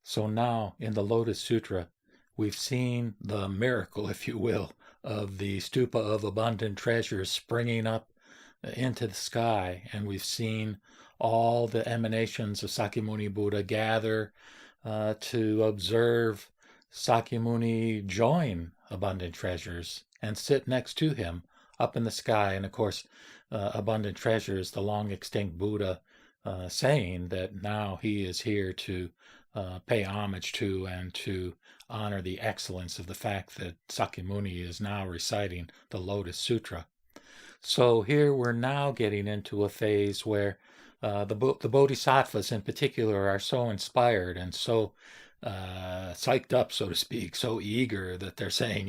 So now in the Lotus Sutra, we've seen the miracle, if you will, of the stupa of abundant treasures springing up into the sky, and we've seen all the emanations of Sakyamuni Buddha gather to observe Sakyamuni join abundant treasures and sit next to him up in the sky. And of course, abundant treasures, the long extinct Buddha saying that now he is here to pay homage to and to honor the excellence of the fact that Sakyamuni is now reciting the Lotus Sutra. So here we're now getting into a phase where the Bodhisattvas in particular are so inspired and so psyched up, so to speak, so eager that they're saying,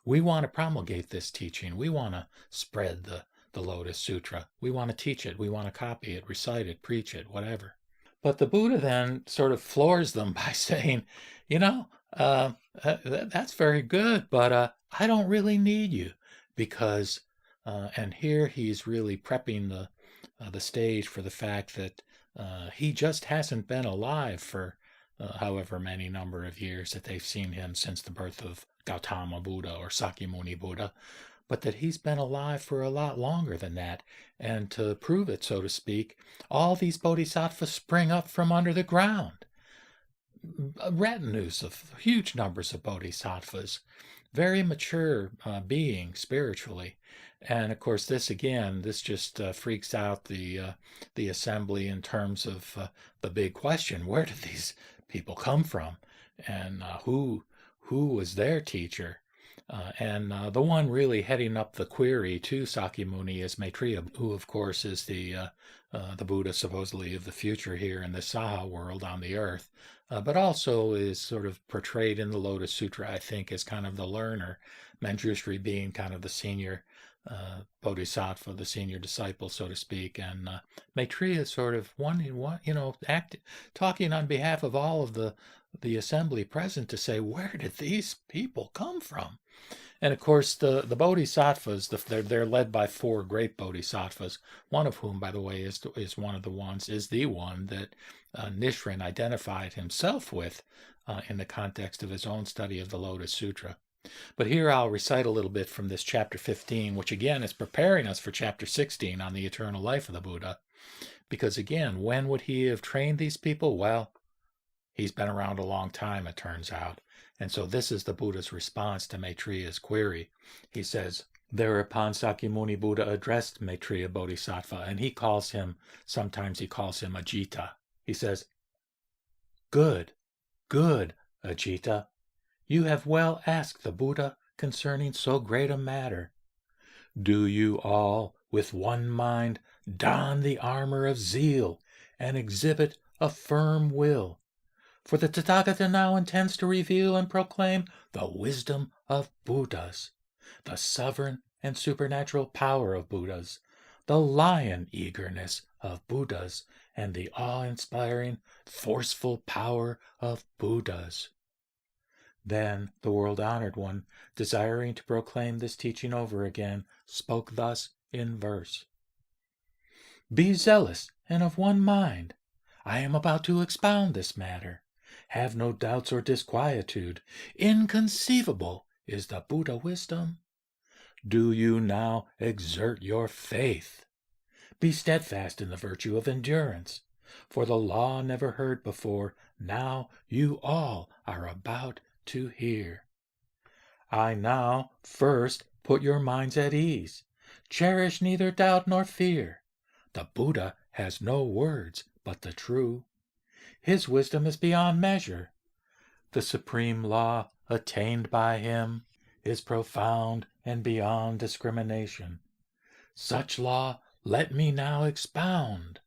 we want to promulgate this teaching. We want to spread the Lotus Sutra. We want to teach it. We want to copy it, recite it, preach it, whatever. But the Buddha then sort of floors them by saying, that's very good, but I don't really need you because, and here he's really prepping the stage for the fact that he just hasn't been alive for however many number of years that they've seen him since the birth of Gautama Buddha or Sakyamuni Buddha, but that he's been alive for a lot longer than that. And to prove it, so to speak, all these bodhisattvas spring up from under the ground. Retinues of huge numbers of bodhisattvas, very mature beings spiritually. And of course, this just freaks out the assembly in terms of the big question: where did these people come from, and who was their teacher? And the one really heading up the query to Sakyamuni is Maitreya, who of course is the Buddha supposedly of the future here in the Saha world on the earth, but also is sort of portrayed in the Lotus Sutra, I think, as kind of the learner, Manjushri being kind of the senior bodhisattva, the senior disciple, so to speak, and Maitreya sort of talking on behalf of all of the assembly present to say, where did these people come from? And of course, the bodhisattvas, they're led by four great bodhisattvas, one of whom, by the way, is the one that Nichiren identified himself with in the context of his own study of the Lotus Sutra. But here I'll recite a little bit from this chapter 15, which again is preparing us for chapter 16 on the eternal life of the Buddha. Because again, when would he have trained these people? Well, he's been around a long time, it turns out. And so this is the Buddha's response to Maitreya's query. He says, thereupon Sakyamuni Buddha addressed Maitreya Bodhisattva, and sometimes he calls him Ajita. He says, good, Ajita. You have well asked the Buddha concerning so great a matter. Do you all, with one mind, don the armor of zeal and exhibit a firm will? For the Tathagata now intends to reveal and proclaim the wisdom of Buddhas, the sovereign and supernatural power of Buddhas, the lion eagerness of Buddhas, and the awe-inspiring, forceful power of Buddhas. Then the world-honored one, desiring to proclaim this teaching over again, spoke thus in verse. Be zealous and of one mind. I am about to expound this matter. Have no doubts or disquietude. Inconceivable is the Buddha wisdom. Do you now exert your faith? Be steadfast in the virtue of endurance. For the law never heard before, now you all are about to hear. I now first put your minds at ease. Cherish neither doubt nor fear. The Buddha has no words but the true. His wisdom is beyond measure. The supreme law attained by him is profound and beyond discrimination. Such law let me now expound.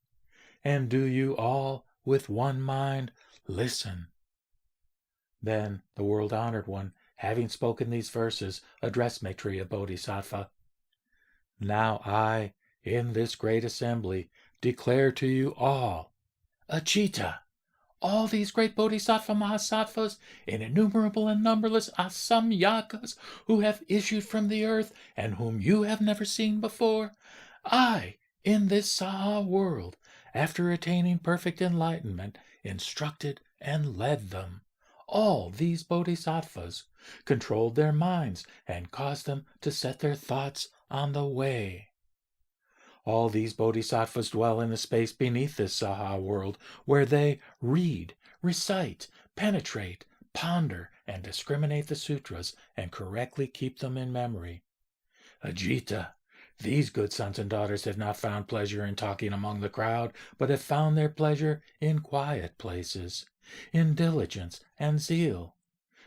And do you all, with one mind, listen. Then the world-honored one, having spoken these verses, addressed Maitreya Bodhisattva. Now I, in this great assembly, declare to you all, Ajita, all these great Bodhisattva Mahasattvas, in innumerable and numberless Asamyakas, who have issued from the earth, and whom you have never seen before, I, in this Saha world, after attaining perfect enlightenment, instructed and led them. All these bodhisattvas controlled their minds and caused them to set their thoughts on the way. All these bodhisattvas dwell in the space beneath this Saha world, where they read, recite, penetrate, ponder, and discriminate the sutras and correctly keep them in memory. Ajita, these good sons and daughters have not found pleasure in talking among the crowd, but have found their pleasure in quiet places, in diligence and zeal.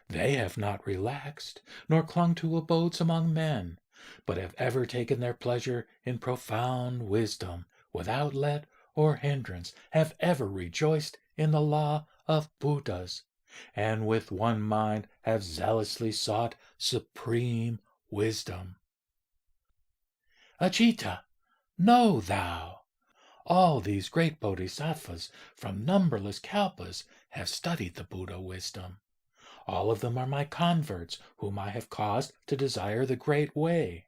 They have not relaxed, nor clung to abodes among men, but have ever taken their pleasure in profound wisdom, without let or hindrance, have ever rejoiced in the law of Buddhas, and with one mind have zealously sought supreme wisdom. Ajita, know thou, all these great bodhisattvas from numberless kalpas have studied the Buddha wisdom. All of them are my converts, whom I have caused to desire the great way.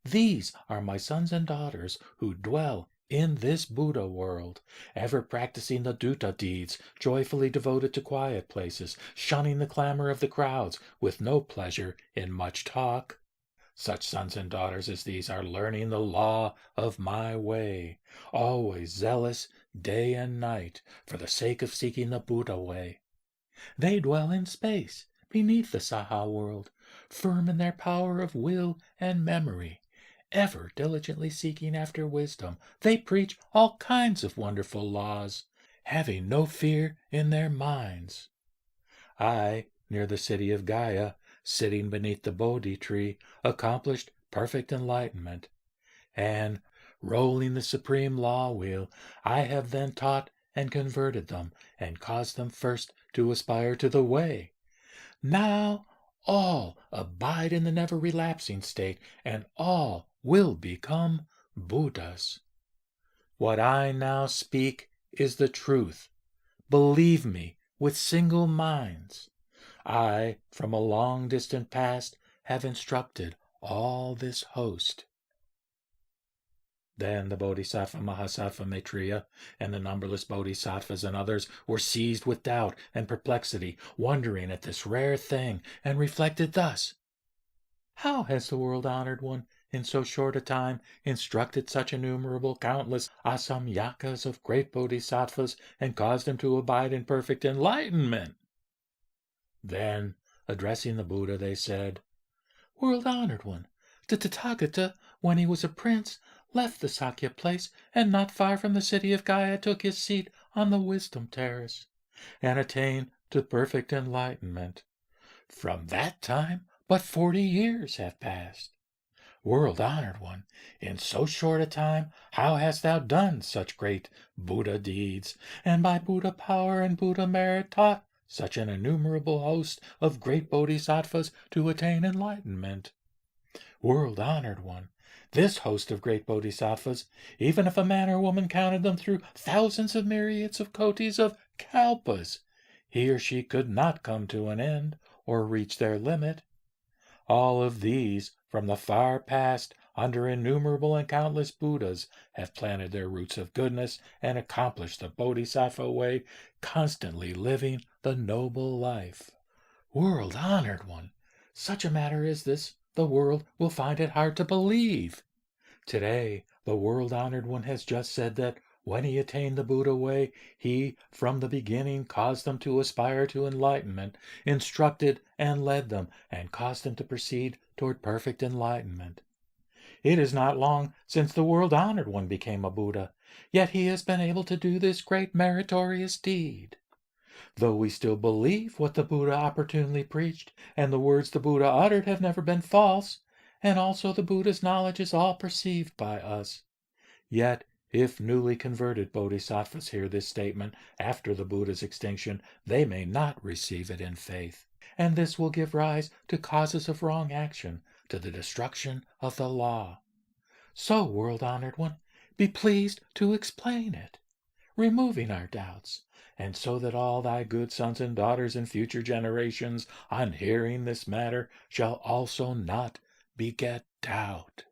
These are my sons and daughters who dwell in this Buddha world, ever practicing the dutta deeds, joyfully devoted to quiet places, shunning the clamor of the crowds, with no pleasure in much talk. Such sons and daughters as these are learning the law of my way, always zealous day and night for the sake of seeking the Buddha way. They dwell in space, beneath the Saha world, firm in their power of will and memory, ever diligently seeking after wisdom. They preach all kinds of wonderful laws, having no fear in their minds. I, near the city of Gaya, sitting beneath the Bodhi tree, accomplished perfect enlightenment, and, rolling the supreme law wheel, I have then taught and converted them, and caused them first to aspire to the way. Now all abide in the never relapsing state, and all will become Buddhas. What I now speak is the truth. Believe me with single minds. I, from a long distant past, have instructed all this host. Then the Bodhisattva Mahasattva Maitreya and the numberless Bodhisattvas and others were seized with doubt and perplexity, wondering at this rare thing, and reflected thus: How has the world-honored one, in so short a time, instructed such innumerable countless asamyakas of great Bodhisattvas, and caused them to abide in perfect enlightenment? Then, addressing the Buddha, they said, World-honored one, the Tathagata, when he was a prince, left the Sakya place, and not far from the city of Gaya took his seat on the wisdom terrace, and attained to perfect enlightenment. From that time but 40 years have passed. World-honored one, in so short a time, how hast thou done such great Buddha deeds, and by Buddha power and Buddha merit taught such an innumerable host of great bodhisattvas to attain enlightenment? World-honored one, this host of great bodhisattvas, even if a man or woman counted them through thousands of myriads of kotis of kalpas, he or she could not come to an end or reach their limit. All of these, from the far past, under innumerable and countless Buddhas, have planted their roots of goodness and accomplished the Bodhisattva way, constantly living the noble life. World-honored one, such a matter as this, the world will find it hard to believe. Today, the world-honored one has just said that when he attained the Buddha way, he from the beginning caused them to aspire to enlightenment, instructed and led them, and caused them to proceed toward perfect enlightenment. It is not long since the world-honored one became a Buddha, yet he has been able to do this great meritorious deed. Though we still believe what the Buddha opportunely preached, and the words the Buddha uttered have never been false, and also the Buddha's knowledge is all perceived by us, yet if newly converted bodhisattvas hear this statement after the Buddha's extinction, they may not receive it in faith, and this will give rise to causes of wrong action, to the destruction of the law. So, world-honored one, be pleased to explain it, removing our doubts, and so that all thy good sons and daughters in future generations, on hearing this matter, shall also not beget doubt.